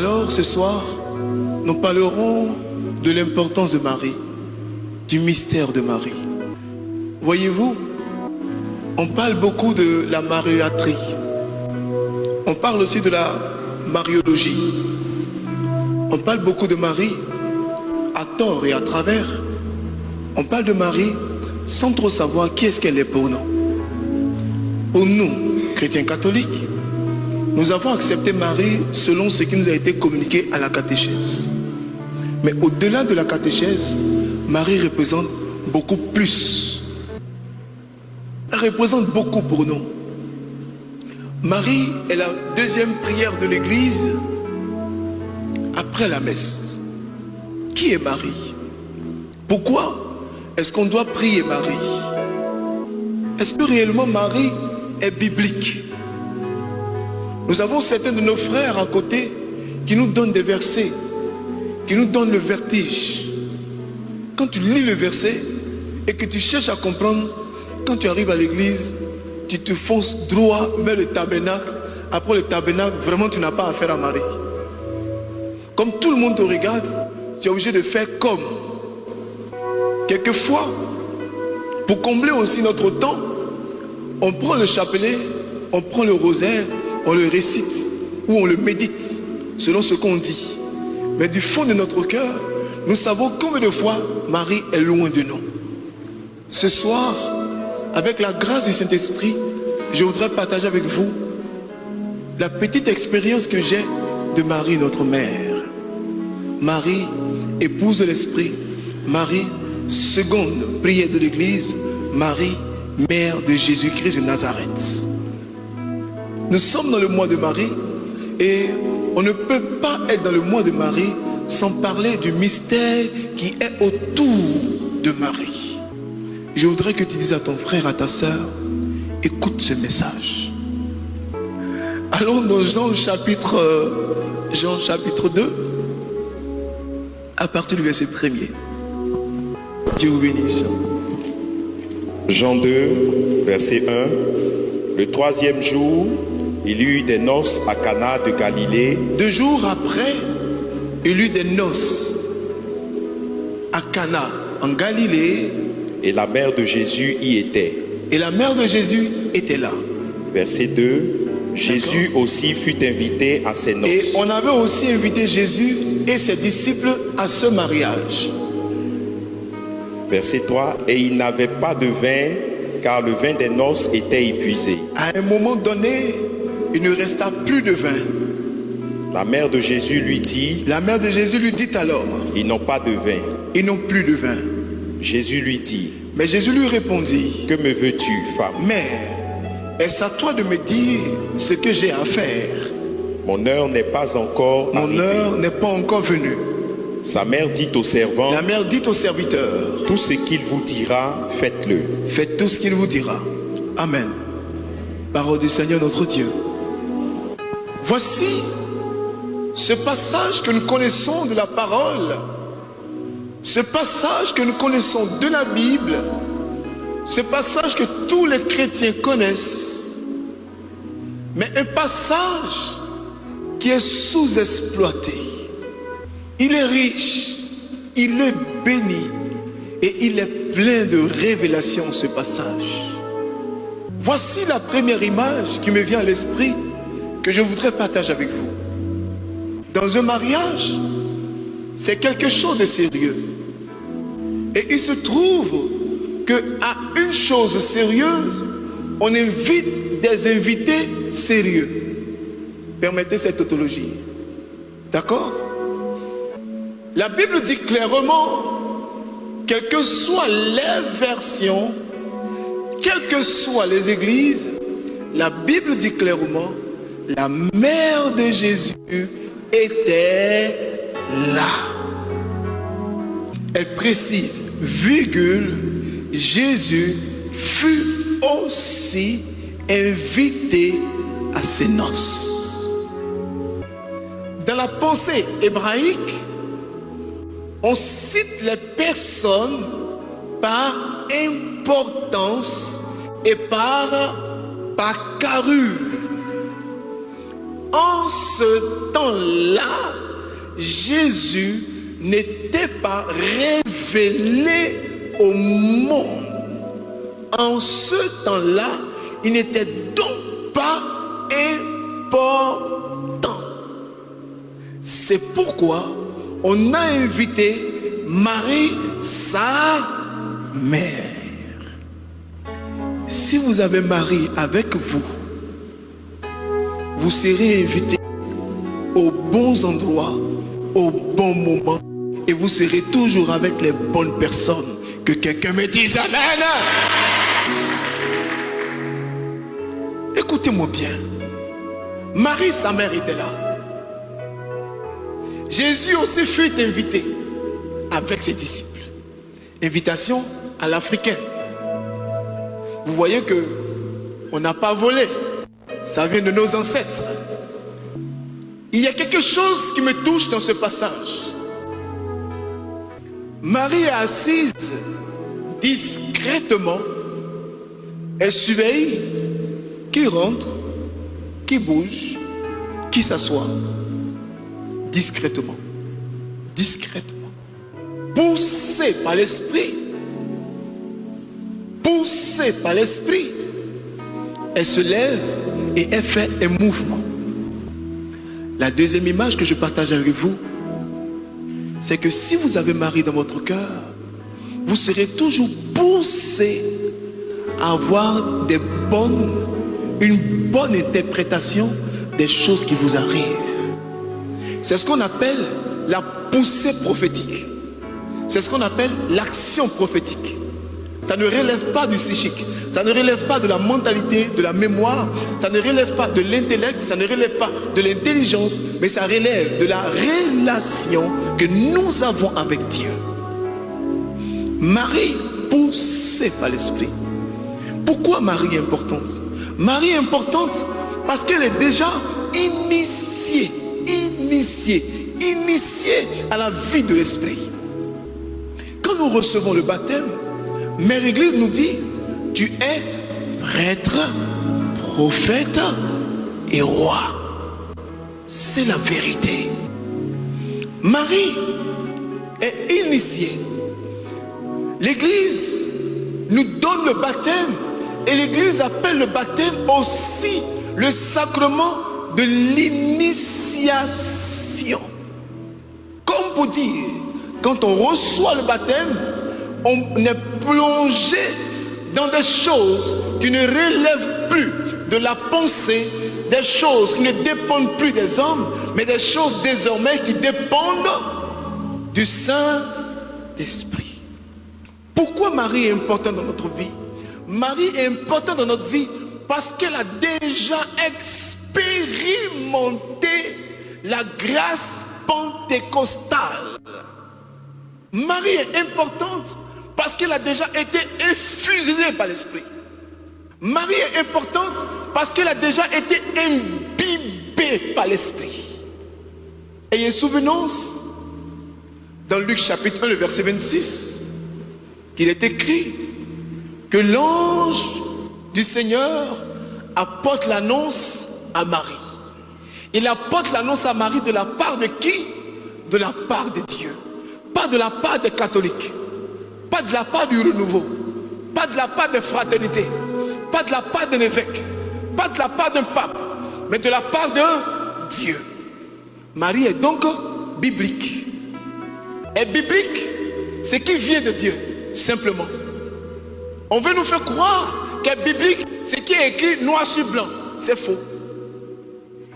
Alors ce soir, nous parlerons de l'importance de Marie, du mystère de Marie. Voyez-vous, on parle beaucoup de la mariatrie. On parle aussi de la mariologie. On parle beaucoup de Marie, à tort et à travers. On parle de Marie sans trop savoir qui est-ce qu'elle est pour nous. Pour nous, chrétiens catholiques, nous avons accepté Marie selon ce qui nous a été communiqué à la catéchèse. Mais au-delà de la catéchèse, Marie représente beaucoup plus. Elle représente beaucoup pour nous. Marie est la deuxième prière de l'Église après la messe. Qui est Marie? Pourquoi est-ce qu'on doit prier Marie? Est-ce que réellement Marie est biblique? Nous avons certains de nos frères à côté qui nous donnent des versets, qui nous donnent le vertige. Quand tu lis le verset et que tu cherches à comprendre, quand tu arrives à l'église, tu te fonces droit vers le tabernacle. Après le tabernacle, vraiment tu n'as pas affaire à Marie. Comme tout le monde te regarde, tu es obligé de faire comme. Quelquefois, pour combler aussi notre temps, on prend le chapelet, on prend le rosaire, on le récite ou on le médite selon ce qu'on dit. Mais du fond de notre cœur, nous savons combien de fois Marie est loin de nous. Ce soir, avec la grâce du Saint-Esprit, je voudrais partager avec vous la petite expérience que j'ai de Marie, notre mère. Marie, épouse de l'Esprit. Marie, seconde prière de l'Église. Marie, mère de Jésus-Christ de Nazareth. Nous sommes dans le mois de Marie et on ne peut pas être dans le mois de Marie sans parler du mystère qui est autour de Marie. Je voudrais que tu dises à ton frère, à ta soeur, écoute ce message. Allons dans Jean chapitre 2, à partir du verset 1er. Dieu vous bénisse. Jean 2, verset 1. Le troisième jour, il y eut des noces à Cana de Galilée. 2 jours après, il y eut des noces à Cana, en Galilée. Et la mère de Jésus y était. Et la mère de Jésus était là. Verset 2. Jésus aussi fut invité à ces noces. Et on avait aussi invité Jésus et ses disciples à ce mariage. Verset 3. Et il n'avait pas de vin, car le vin des noces était épuisé. À un moment donné, il ne resta plus de vin. La mère de Jésus lui dit. La mère de Jésus lui dit alors. Ils n'ont pas de vin. Ils n'ont plus de vin. Jésus lui dit. Mais Jésus lui répondit. Que me veux-tu, femme? Mère, est-ce à toi de me dire ce que j'ai à faire? Mon heure n'est pas encore Mon arrivée. heure n'est pas encore venue. Sa mère dit au servant. La mère dit au serviteur. Tout ce qu'il vous dira, faites-le. Faites tout ce qu'il vous dira. Amen. Parole du Seigneur notre Dieu. Voici ce passage que nous connaissons de la parole. Ce passage que nous connaissons de la Bible. Ce passage que tous les chrétiens connaissent. Mais un passage qui est sous-exploité. Il est riche, il est béni et il est plein de révélations, ce passage. Voici la première image qui me vient à l'esprit que je voudrais partager avec vous. Dans un mariage, c'est quelque chose de sérieux. Et il se trouve qu'à une chose sérieuse, on invite des invités sérieux. Permettez cette tautologie. D'accord? La Bible dit clairement, quelles que soient les versions, quelles que soient les églises, la Bible dit clairement, la mère de Jésus était là. Elle précise, virgule, Jésus fut aussi invité à ses noces. Dans la pensée hébraïque, on cite les personnes par importance et par carrure. En ce temps-là, Jésus n'était pas révélé au monde. En ce temps-là, il n'était donc pas important. C'est pourquoi on a invité Marie, sa mère. Si vous avez Marie avec vous, vous serez invité aux bons endroits, au bon moment, et vous serez toujours avec les bonnes personnes. Que quelqu'un me dise Amen. Écoutez-moi bien. Marie, sa mère, était là. Jésus aussi fut invité avec ses disciples. Invitation à l'africaine. Vous voyez que on n'a pas volé. Ça vient de nos ancêtres. Il y a quelque chose qui me touche dans ce passage. Marie est assise discrètement. Elle surveille qui rentre, qui bouge, qui s'assoit. Discrètement. Discrètement. Poussée par l'esprit. Poussée par l'esprit. Elle se lève et elle fait un mouvement. La deuxième image que je partage avec vous, c'est que si vous avez Marie dans votre cœur, vous serez toujours poussé à avoir une bonne interprétation des choses qui vous arrivent. C'est ce qu'on appelle la poussée prophétique. C'est ce qu'on appelle l'action prophétique. Ça ne relève pas du psychique. Ça ne relève pas de la mentalité, de la mémoire. Ça ne relève pas de l'intellect. Ça ne relève pas de l'intelligence. Mais ça relève de la relation que nous avons avec Dieu. Marie, poussée par l'esprit. Pourquoi Marie est importante? Marie est importante parce qu'elle est déjà initiée à la vie de l'esprit. Quand nous recevons le baptême, Mère Église nous dit: tu es prêtre, prophète et roi. C'est la vérité. Marie est initiée. L'Église nous donne le baptême et l'Église appelle le baptême aussi le sacrement de l'initiation. Comme pour dire, quand on reçoit le baptême, on est plongé dans des choses qui ne relèvent plus de la pensée, des choses qui ne dépendent plus des hommes, mais des choses désormais qui dépendent du Saint-Esprit. Pourquoi Marie est importante dans notre vie? Marie est importante dans notre vie parce qu'elle a déjà expérimenté la grâce pentecostale. Marie est importante parce qu'elle a déjà été infusée par l'Esprit. Marie est importante parce qu'elle a déjà été imbibée par l'Esprit. Ayez souvenance, dans Luc chapitre 1, le verset 26, qu'il est écrit que l'ange du Seigneur apporte l'annonce à Marie. Il apporte l'annonce à Marie de la part de qui? De la part de Dieu. Pas de la part des catholiques. Pas de la part du renouveau. Pas de la part des fraternités. Pas de la part d'un évêque. Pas de la part d'un pape. Mais de la part de Dieu. Marie est donc biblique. Et biblique, c'est qui vient de Dieu, simplement. On veut nous faire croire qu'être biblique, c'est qui est écrit noir sur blanc. C'est faux.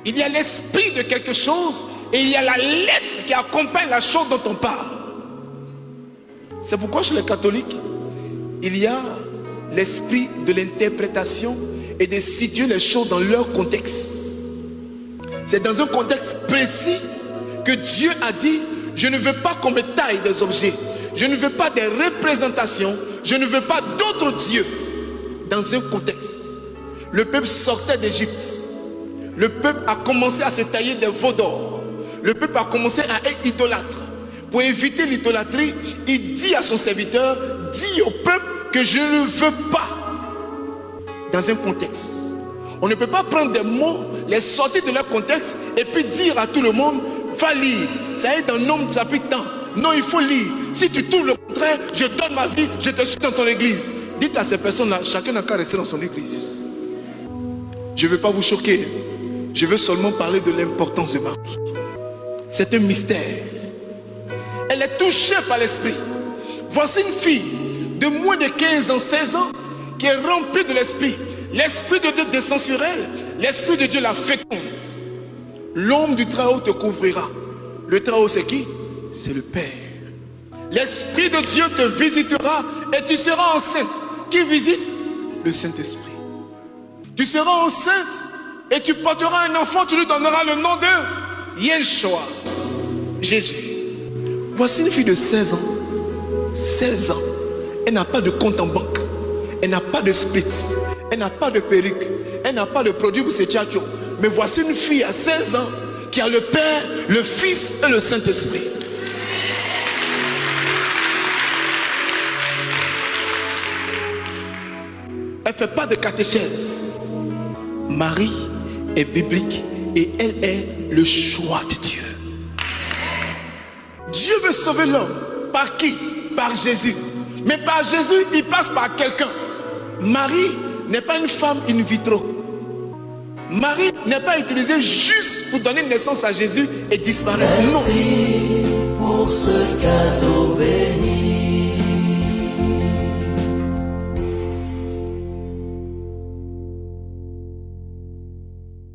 Il y a l'esprit de quelque chose et il y a la lettre qui accompagne la chose dont on parle. C'est pourquoi chez les catholiques, il y a l'esprit de l'interprétation et de situer les choses dans leur contexte. C'est dans un contexte précis que Dieu a dit: je ne veux pas qu'on me taille des objets, je ne veux pas des représentations, je ne veux pas d'autres dieux. Dans un contexte, le peuple sortait d'Égypte, le peuple a commencé à se tailler des veaux d'or, le peuple a commencé à être idolâtre. Pour éviter l'idolâtrie, il dit à son serviteur: dis au peuple que je ne veux pas. Dans un contexte, On ne peut pas prendre des mots, les sortir de leur contexte et puis dire à tout le monde, va lire. Ça est dans Nombre chapitre tant. Non, il faut lire. Si tu trouves le contraire, je donne ma vie, je te suis dans ton église. Dites à ces personnes-là, chacun n'a qu'à rester dans son église. Je ne veux pas vous choquer. Je veux seulement parler de l'importance de Marie. C'est un mystère. Elle est touchée par l'esprit. Voici une fille de moins de 15 ans, 16 ans, qui est remplie de l'esprit. L'esprit de Dieu descend sur elle. L'esprit de Dieu la féconde. L'ombre du Très-Haut te couvrira. Le Très-Haut, c'est qui? C'est le Père. L'Esprit de Dieu te visitera et tu seras enceinte. Qui visite? Le Saint-Esprit. Tu seras enceinte et tu porteras un enfant, tu lui donneras le nom de Yeshua, Jésus. Voici une fille de 16 ans. 16 ans. Elle n'a pas de compte en banque. Elle n'a pas de split. Elle n'a pas de perruque. Elle n'a pas de produit pour ses tchatchos. Mais voici une fille à 16 ans qui a le Père, le Fils et le Saint-Esprit. Elle ne fait pas de catéchèse. Marie est biblique et elle est le choix de Dieu. Dieu veut sauver l'homme. Par qui? Par Jésus. Mais par Jésus, il passe par quelqu'un. Marie n'est pas une femme in vitro. Marie n'est pas utilisée juste pour donner naissance à Jésus et disparaître. Merci pour ce cadeau béni.